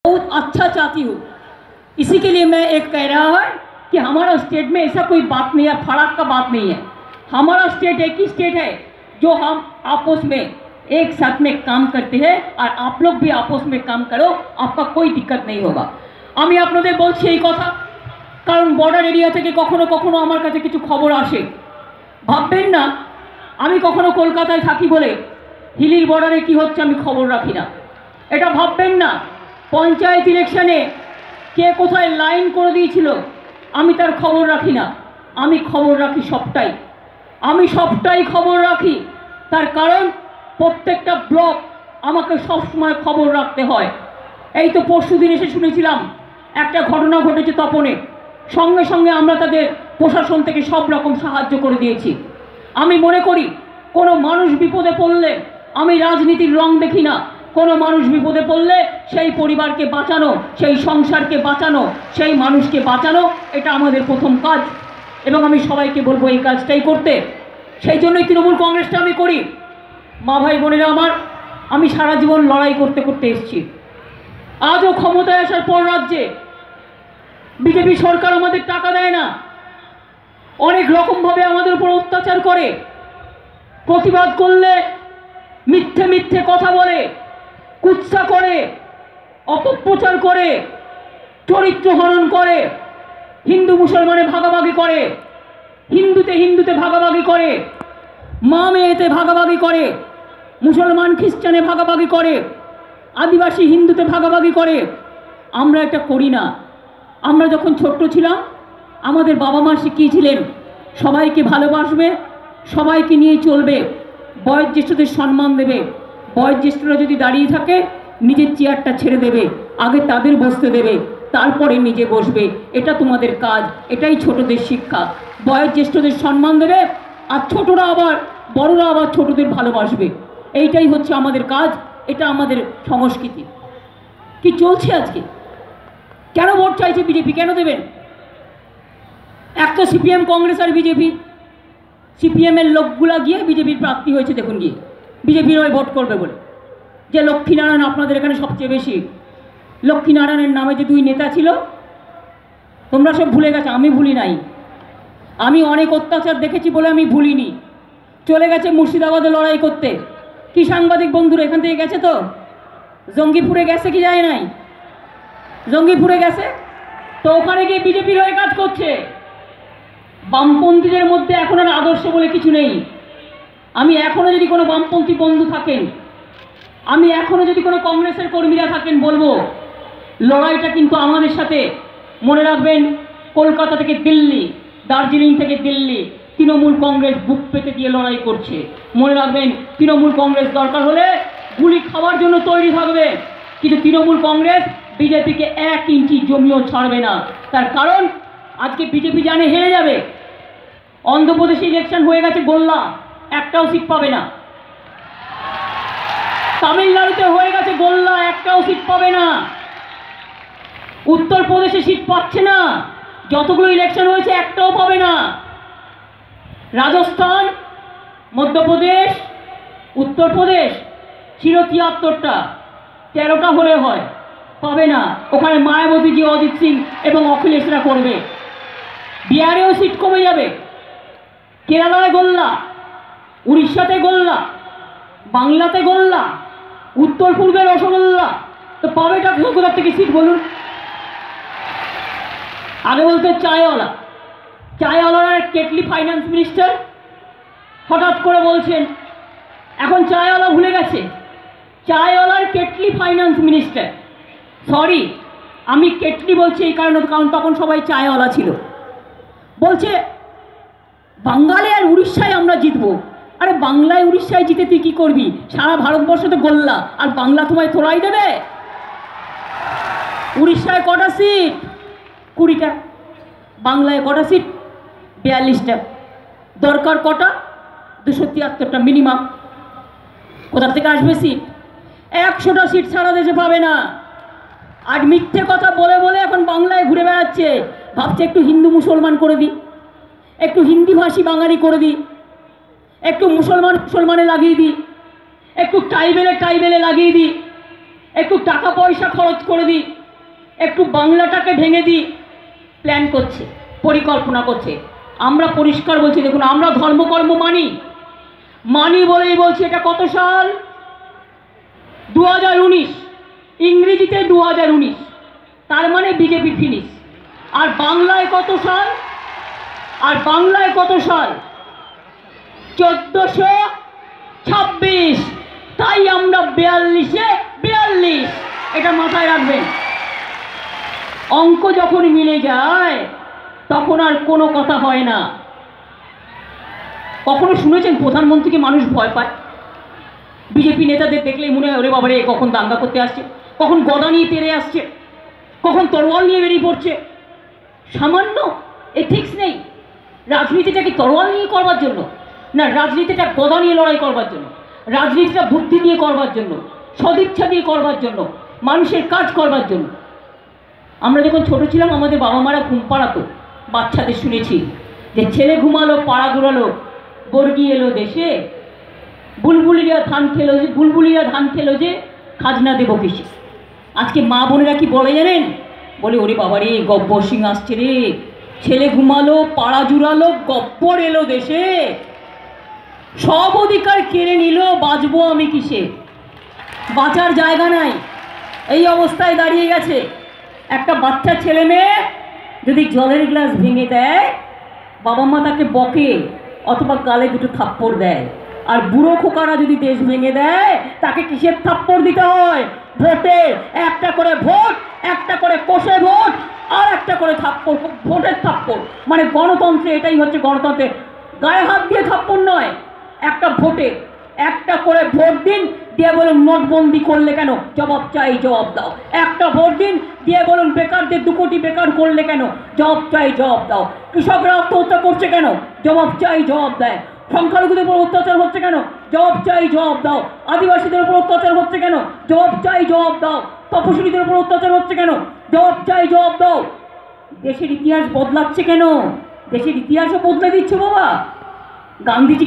बहुत अच्छा चाहती हूँ। इसी के लिए मैं एक कह रहा है कि हमारा स्टेट में ऐसा कोई बात नहीं है, फर्क का बात नहीं है। हमारा स्टेट एक ही स्टेट है जो हम आपस में एक साथ में काम करते हैं, और आप लोग भी आपस में काम करो, आपका कोई दिक्कत नहीं होगा। আমি আপনাদের বলছি এই কথা কারণ বর্ডার এরিয়া থেকে কখনো কখনো আমার কাছে কিছু খবর আসে। ভাববেন না আমি কখনো কলকাতায় থাকি বলে হিলির বর্ডারে কি হচ্ছে আমি খবর রাখি না, এটা ভাববেন না। পঞ্চায়েত ইলেকশনে কে কোথায় লাইন করে দিয়েছিল আমি তার খবর রাখি না, আমি খবর রাখি সবটাই, আমি সবটাই খবর রাখি। তার কারণ প্রত্যেকটা ব্লক আমাকে সবসময় খবর রাখতে হয়। এই তো পরশুদিন এসে শুনেছিলাম একটা ঘটনা ঘটেছে তপনে, সঙ্গে সঙ্গে আমরা তাদের প্রশাসন থেকে সব রকম সাহায্য করে দিয়েছি। আমি মনে করি কোনো মানুষ বিপদে পড়লে আমি রাজনীতির রং দেখি না, কোনো মানুষ বিপদে পড়লে সেই পরিবারকে বাঁচানো, সেই সংসারকে বাঁচানো, সেই মানুষকে বাঁচানো, এটা আমাদের প্রথম কাজ এবং আমি সবাইকে বলবো এই কাজটাই করতে। সেই জন্যই তৃণমূল কংগ্রেসটা আমি করি। মা ভাই বোনেরা আমার, আমি সারা জীবন লড়াই করতে করতে এসেছি। আজও ক্ষমতায় আসার পর রাজ্যে বিজেপি সরকার আমাদের টাকা দেয় না, অনেক রকমভাবে আমাদের উপর অত্যাচার করে, প্রতিবাদ করলে মিথ্যে মিথ্যে কথা বলে, কুৎসা করে, অপপ্রচার করে, চরিত্র হনন করে, হিন্দু মুসলমানে ভাগাভাগি করে, হিন্দুতে ভাগাভাগি করে, মা মেয়েতে ভাগাভাগি করে, মুসলমান খ্রিস্টানে ভাগাভাগি করে, আদিবাসী হিন্দুতে ভাগাভাগি করে। আমরা এটা করি না। আমরা যখন ছোট্ট ছিলাম আমাদের বাবা মা শিখিয়েছিলেন সবাইকে ভালোবাসবে, সবাইকে নিয়ে চলবে, বয়োজ্যেষ্ঠদের সম্মান দেবে, বয়োজ্যেষ্ঠরা যদি দাঁড়িয়ে থাকে নিজের চেয়ারটা ছেড়ে দেবে, আগে তাদের বসতে দেবে, তারপরে নিজে বসবে। এটা তোমাদের কাজ, এটাই ছোটদের শিক্ষা। বয়োজ্যেষ্ঠদের সম্মান দেবে আর ছোটরা আবার বড়রা আবার ছোটদের ভালোবাসবে, এইটাই হচ্ছে আমাদের কাজ, এটা আমাদের সংস্কৃতি। কি চলছে আজকে? কেন ভোট চাইছে বিজেপি? কেন দেবেন? এক তো সিপিএম কংগ্রেস আর বিজেপি, সিপিএমের লোকগুলা গিয়ে বিজেপির প্রার্থী হয়েছে, দেখুন গিয়ে বিজেপির হয়ে ভোট করবে বলে। যে লক্ষ্মীনারায়ণ আপনাদের এখানে সবচেয়ে বেশি, লক্ষ্মীনারায়ণের নামে যে দুই নেতা ছিল তোমরা সব ভুলে গেছো, আমি ভুলি নাই। আমি অনেক অত্যাচার দেখেছি বলে আমি ভুলিনি। চলে গেছে মুর্শিদাবাদে লড়াই করতে। কি সাংবাদিক বন্ধুরা এখান থেকে গেছে তো? জঙ্গিপুরে গেছে কি যায় নাই? জঙ্গিপুরে গেছে তো ওখানে গিয়ে বিজেপির হয়ে কাজ করছে। বামপন্থীদের মধ্যে এখন আর আদর্শ বলে কিছু নেই। আমি এখনও যদি কোনো বামপন্থী বন্ধু থাকেন, আমি এখনও যদি কোনো কংগ্রেসের কর্মীরা থাকেন, বলবো লড়াইটা কিন্তু আমাদের সাথে। মনে রাখবেন কলকাতা থেকে দিল্লি, দার্জিলিং থেকে দিল্লি তৃণমূল কংগ্রেস বুক পেতে দিয়ে লড়াই করছে। মনে রাখবেন তৃণমূল কংগ্রেস দরকার হলে গুলি খাওয়ার জন্য তৈরি থাকবে, কিন্তু তৃণমূল কংগ্রেস বিজেপিকে 1 ইঞ্চি জমিও ছাড়বে না। তার কারণ আজকে বিজেপি জানে হেরে যাবে। অন্ধ্রপ্রদেশে ইলেকশন হয়ে গেছে, গোল্লা, একটাও সিট পাবে না। তামিলনাড়ুতে হয়ে গেছে গোল্লা, একটাও সিট পাবে না। উত্তরপ্রদেশে সিট পাচ্ছে না, যতগুলো ইলেকশন হয়েছে একটাও পাবে না। রাজস্থান, মধ্যপ্রদেশ, উত্তরপ্রদেশ ছিল 73টা, 13টা হলে হয়, পাবে না। ওখানে মায়াবতীজি, অজিত সিং এবং অখিলেশরা করবে। বিহারেও সিট কমে যাবে, কেরালায় গোল্লা, উড়িষ্যাতে গোল্লা, বাংলাতে গোল্লা, উত্তর পূর্বে রসগোল্লা, তো পাবেটা কোথা থেকে সিট বলুন? আগে বলতে চায়ওয়ালা, চায়ওয়ালার কেটলি ফাইন্যান্স মিনিস্টার হঠাৎ করে বলছেন, এখন চায়ওয়ালা ভুলে গেছে, চায়ওয়ালার কেটলি ফাইন্যান্স মিনিস্টার। সরি, আমি কেটলি বলছি এই কারণে, কারণ তখন সবাই চায়ওয়ালা ছিল। বলছে বাঙালি আর উড়িষ্যায় আমরা জিতবো। আরে বাংলায় উড়িষ্যায় জিতে তুই কী করবি? সারা ভারতবর্ষ তো গোল্লা, আর বাংলা তোমায় তোলাই দেবে? উড়িষ্যায় কটা সিট? 20টা। বাংলায় কটা সিট? 42টা। দরকার কটা? 273টা মিনিমাম। কোথা থেকে আসবে সিট? 100টা সিট সারা দেশে পাবে না। আর মিথ্যে কথা বলে বলে এখন বাংলায় ঘুরে বেড়াচ্ছে, ভাবছে একটু হিন্দু মুসলমান করে দিই, একটু হিন্দিভাষী বাঙালি করে দিই, একটু মুসলমানে লাগিয়ে দিই, একটু ট্রাইবেলে লাগিয়ে দিই, একটু টাকা পয়সা খরচ করে দিই। একটু বাংলাটাকে ভেঙে দিই প্ল্যান করছে, পরিকল্পনা করছে। আমরা পরিষ্কার বলছি, দেখুন আমরা ধর্মকর্ম মানি বলেই বলছি। এটা কত সাল? 2019, ইংরেজিতে 2019, তার মানে বিজেপি ফিনিশ। আর বাংলায় কত সাল? 1426। তাই আমরা 42-এ 42, এটা মাথায় রাখবেন। অঙ্ক যখন মিলে যায় তখন আর কোনো কথা হয় না। কখনো শুনেছেন প্রধানমন্ত্রীকে মানুষ ভয় পায়? বিজেপি নেতাদের দেখলেই মনে হয় ওরে বাবারে কখন দাঙ্গা করতে আসছে, কখন গদা নিয়ে তেড়ে আসছে, কখন তরোয়াল নিয়ে বেরিয়ে পড়ছে। সামান্য এথিক্স নেই। রাজনীতিটা কি তরোয়াল নিয়ে করবার জন্য? না, রাজনীতিটা গদা নিয়ে লড়াই করবার জন্য, রাজনীতিটা বুদ্ধি দিয়ে করবার জন্য, সদিচ্ছা দিয়ে করবার জন্য, মানুষের কাজ করবার জন্য। আমরা যখন ছোট ছিলাম আমাদের বাবা মারা ঘুম পাড়াতো বাচ্চাদের, শুনেছি যে ছেলে ঘুমালো পাড়া ঘুরালো, বর্গি এলো দেশে, বুলবুলিরা ধান খেলো যে খাজনা দেবো কিসে। আজকে মা বোনেরা কি বলে জানেন? বলে ওরে বাবা রে গব্বর সিং আসছে রে, ছেলে ঘুমালো পাড়া জুড়ালো, গব্বর এলো দেশে, সব অধিকার কেড়ে নিল, বাঁচবো আমি কিসে? বাঁচার জায়গা নাই, এই অবস্থায় দাঁড়িয়ে গেছে। একটা বাচ্চা ছেলে মেয়ে যদি জলের গ্লাস ভেঙে দেয়, বাবা মা তাকে বকে অথবা গালে দুটো থাপ্পড় দেয়। আর বুড়ো খোকারা যদি দেশ ভেঙে দেয় তাকে কিসের থাপ্পড় দিতে হয়? ভোটে, একটা করে ভোট, একটা করে কোষে ভোট, আর একটা করে থাপ্পড়, ভোটের থাপ্পড়। মানে গণতন্ত্রে এটাই হচ্ছে গণতন্ত্রে, গায়ে হাত দিয়ে থাপ্পড় নয়, একটা ভোটে একটা করে ভোট দিন, দিয়ে বলুন নোটবন্দি করলে কেন? জবাব চাই, জবাব দাও। একটা ভোট দিন, দিয়ে বলুন বেকারদের 2 কোটি বেকার করলে কেন? জবাব চাই, জবাব দাও। কৃষকরা আত্মহত্যা করছে কেন? জবাব চাই, জবাব দেয়। সংখ্যালঘুদের উপর অত্যাচার হচ্ছে কেন? জবাব চাই, জবাব দাও। আদিবাসীদের উপর অত্যাচার হচ্ছে কেন? জবাব চাই, জবাব দাও। তপশিলীদের উপর অত্যাচার হচ্ছে কেন? জবাব চাই, জবাব দাও। দেশের ইতিহাস বদলাচ্ছে কেন? দেশের ইতিহাসও বদলে দিচ্ছে বাবা। গান্ধীজি